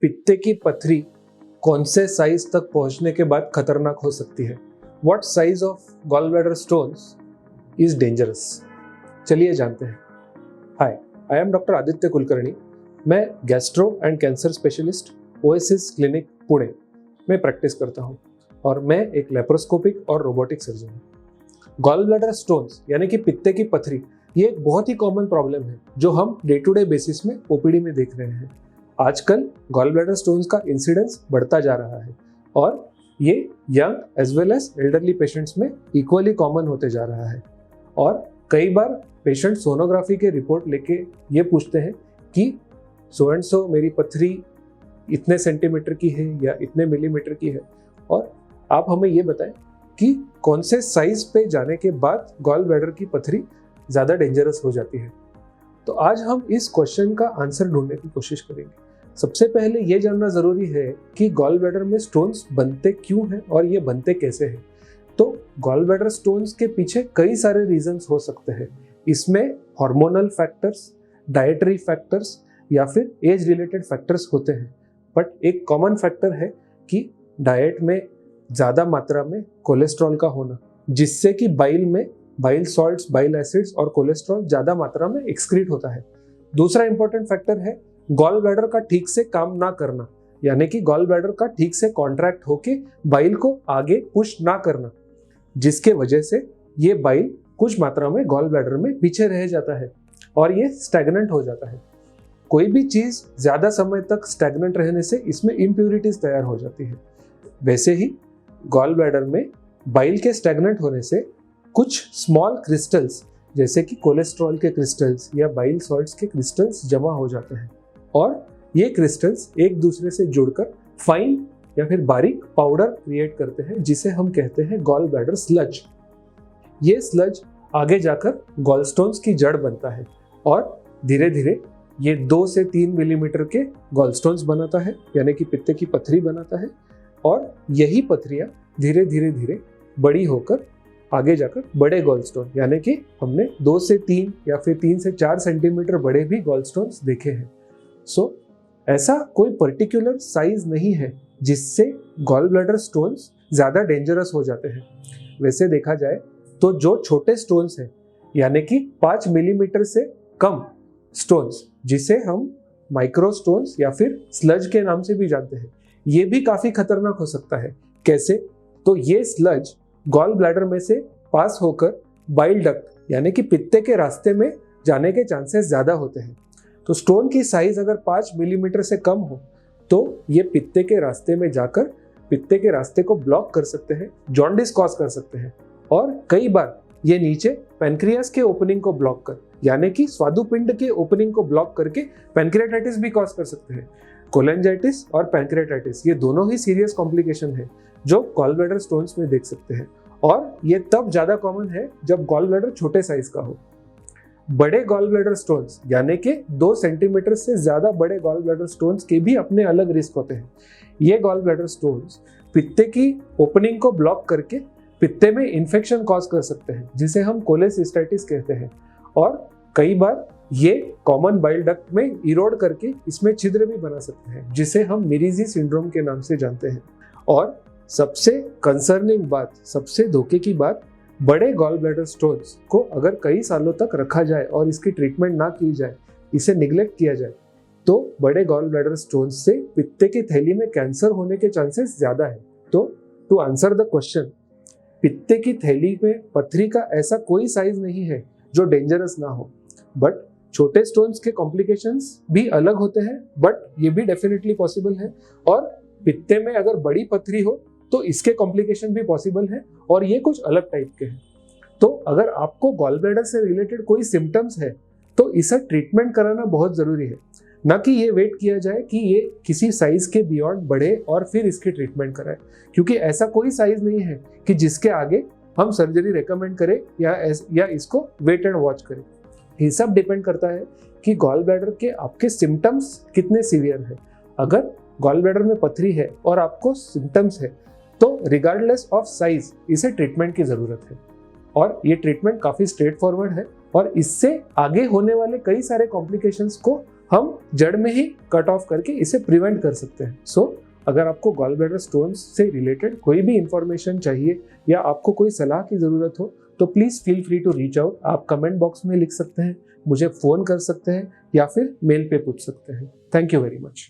पित्ते की पथरी कौन से साइज तक पहुंचने के बाद खतरनाक हो सकती है? What size of gallbladder stones is dangerous? चलिए जानते हैं। Hi, I am doctor Aditya Kulkarni. मैं gastro and cancer specialist Oasis clinic Pune में प्रैक्टिस करता हूँ और मैं एक लेप्रोस्कोपिक और रोबोटिक सर्जन हूँ। गॉल ब्लैडर स्टोन्स यानी कि पित्ते की पथरी, ये एक बहुत ही कॉमन प्रॉब्लम है जो हम डे टू डे बेसिस में ओपीडी में देख रहे हैं। आजकल गॉल ब्लैडर स्टोन्स का इंसिडेंस बढ़ता जा रहा है और ये young as well as elderly patients में इक्वली कॉमन होते जा रहा है। और कई बार पेशेंट सोनोग्राफी के रिपोर्ट लेके ये पूछते हैं कि सो एंड सो मेरी पथरी इतने सेंटीमीटर की है या इतने मिलीमीटर की है, और आप हमें ये बताएं कि कौन से साइज पे जाने के बाद गॉल ब्लैडर की पथरी ज़्यादा डेंजरस हो जाती है। तो आज हम इस क्वेश्चन का आंसर ढूंढने की कोशिश करेंगे। सबसे पहले ये जानना ज़रूरी है कि गॉल ब्लैडर में स्टोन्स बनते क्यों हैं और ये बनते कैसे हैं। तो गॉल ब्लैडर स्टोन्स के पीछे कई सारे रीजंस हो सकते हैं। इसमें हार्मोनल फैक्टर्स, डाइटरी फैक्टर्स या फिर एज रिलेटेड फैक्टर्स होते हैं। बट एक कॉमन फैक्टर है कि डाइट में ज़्यादा मात्रा में कोलेस्ट्रॉल का होना, जिससे कि बाइल में बाइल सॉल्ट्स, बाइल एसिड्स और कोलेस्ट्रॉल ज़्यादा मात्रा में एक्सक्रीट होता है। दूसरा इंपॉर्टेंट फैक्टर है गॉल ब्लैडर का ठीक से काम ना करना, यानी कि गॉल ब्लैडर का ठीक से कॉन्ट्रैक्ट होके बाइल को आगे पुश ना करना, जिसके वजह से ये बाइल कुछ मात्रा में गॉल ब्लैडर में पीछे रह जाता है और ये स्टैग्नेंट हो जाता है। कोई भी चीज़ ज़्यादा समय तक स्टैग्नेंट रहने से इसमें इम्प्यूरिटीज तैयार हो जाती है। वैसे ही गॉल ब्लैडर में बाइल के स्टैग्नेंट होने से कुछ स्मॉल क्रिस्टल्स जैसे कि कोलेस्ट्रॉल के क्रिस्टल्स या बाइल सॉल्ट्स के क्रिस्टल्स जमा हो जाते हैं और ये क्रिस्टल्स एक दूसरे से जुड़कर फाइन या फिर बारीक पाउडर क्रिएट करते हैं, जिसे हम कहते हैं गॉल ब्लैडर स्लज। ये स्लज आगे जाकर गॉलस्टोन्स की जड़ बनता है और धीरे धीरे ये 2 से 3 मिलीमीटर के गॉलस्टोन्स बनाता है, यानी कि पित्ते की पथरी बनाता है। और यही पथरियाँ धीरे धीरे धीरे बड़ी होकर आगे जाकर बड़े गॉलस्टोन, यानी कि हमने 2 से 3 या फिर 3 से 4 सेंटीमीटर बड़े भी गॉलस्टोन्स देखे हैं। सो ऐसा कोई पर्टिकुलर साइज नहीं है जिससे गॉल ब्लैडर स्टोन्स ज़्यादा डेंजरस हो जाते हैं। वैसे देखा जाए तो जो छोटे स्टोन्स हैं, यानी कि 5 मिलीमीटर से कम स्टोन्स, जिसे हम माइक्रो स्टोन्स या फिर स्लज के नाम से भी जानते हैं, ये भी काफ़ी खतरनाक हो सकता है। कैसे? तो ये स्लज गॉल ब्लैडर में से पास होकर बाइल डक्ट यानी कि पित्ते के रास्ते में जाने के चांसेस ज़्यादा होते हैं। तो स्टोन की साइज अगर 5 मिलीमीटर से कम हो तो ये पित्ते के रास्ते में जाकर पित्ते के रास्ते को ब्लॉक कर सकते हैं, जॉन्डिस कॉज कर सकते हैं, और कई बार ये नीचे पैनक्रियास के ओपनिंग को ब्लॉक कर, यानी कि स्वादुपिंड के ओपनिंग को ब्लॉक करके पैनक्रियाटाइटिस भी कॉज कर सकते हैं। कोलेंजाइटिस और पैनक्रियाटाइटिस ये दोनों ही सीरियस कॉम्प्लिकेशन है जो गॉल ब्लैडर स्टोन्स में देख सकते हैं, और ये तब ज़्यादा कॉमन है जब गॉल ब्लैडर छोटे साइज का हो। बड़े गॉल ब्लैडर स्टोन्स यानी कि 2 सेंटीमीटर से ज़्यादा बड़े गॉल ब्लैडर स्टोन्स के भी अपने अलग रिस्क होते हैं। ये गॉल ब्लैडर स्टोन्स पित्ते की ओपनिंग को ब्लॉक करके पित्ते में इन्फेक्शन कॉज कर सकते हैं, जिसे हम कोलेसिस्टाइटिस कहते हैं, और कई बार ये कॉमन बाइल डक्ट में इरोड करके इसमें छिद्र भी बना सकते हैं, जिसे हम मिरीजी सिंड्रोम के नाम से जानते हैं। और सबसे कंसर्निंग बात, सबसे धोखे की बात, बड़े गॉल ब्लैडर स्टोन्स को अगर कई सालों तक रखा जाए और इसकी ट्रीटमेंट ना की जाए, इसे निग्लेक्ट किया जाए, तो बड़े गॉल ब्लैडर स्टोन्स से पित्ते की थैली में कैंसर होने के चांसेस ज़्यादा है। तो टू आंसर द क्वेश्चन, पित्ते की थैली में पथरी का ऐसा कोई साइज नहीं है जो डेंजरस ना हो, बट छोटे स्टोन्स के कॉम्प्लिकेशंस भी अलग होते हैं, बट ये भी डेफिनेटली पॉसिबल है। और पित्ते में अगर बड़ी पथरी हो तो इसके कॉम्प्लिकेशन भी पॉसिबल है, और ये कुछ अलग टाइप के हैं। तो अगर आपको गॉल ब्लैडर से रिलेटेड कोई सिम्टम्स है तो इसे ट्रीटमेंट कराना बहुत ज़रूरी है, ना कि ये वेट किया जाए कि ये किसी साइज के बियॉन्ड बढ़े और फिर इसकी ट्रीटमेंट कराए, क्योंकि ऐसा कोई साइज नहीं है कि जिसके आगे हम सर्जरी रेकमेंड करें या इसको वेट एंड वॉच करें। ये सब डिपेंड करता है कि गॉल ब्लैडर के आपके सिम्टम्स कितने सीवियर है। अगर गॉल ब्लैडर में पथरी है और आपको सिम्टम्स है तो रिगार्डलेस ऑफ साइज इसे ट्रीटमेंट की ज़रूरत है, और ये ट्रीटमेंट काफ़ी स्ट्रेट फॉरवर्ड है, और इससे आगे होने वाले कई सारे कॉम्प्लिकेशंस को हम जड़ में ही कट ऑफ करके इसे प्रिवेंट कर सकते हैं। सो अगर आपको गॉल ब्लैडर स्टोन्स से रिलेटेड कोई भी इंफॉर्मेशन चाहिए या आपको कोई सलाह की ज़रूरत हो तो please feel free to reach out. आप कमेंट बॉक्स में लिख सकते हैं, मुझे फ़ोन कर सकते हैं या फिर मेल पे पूछ सकते हैं। Thank you very much.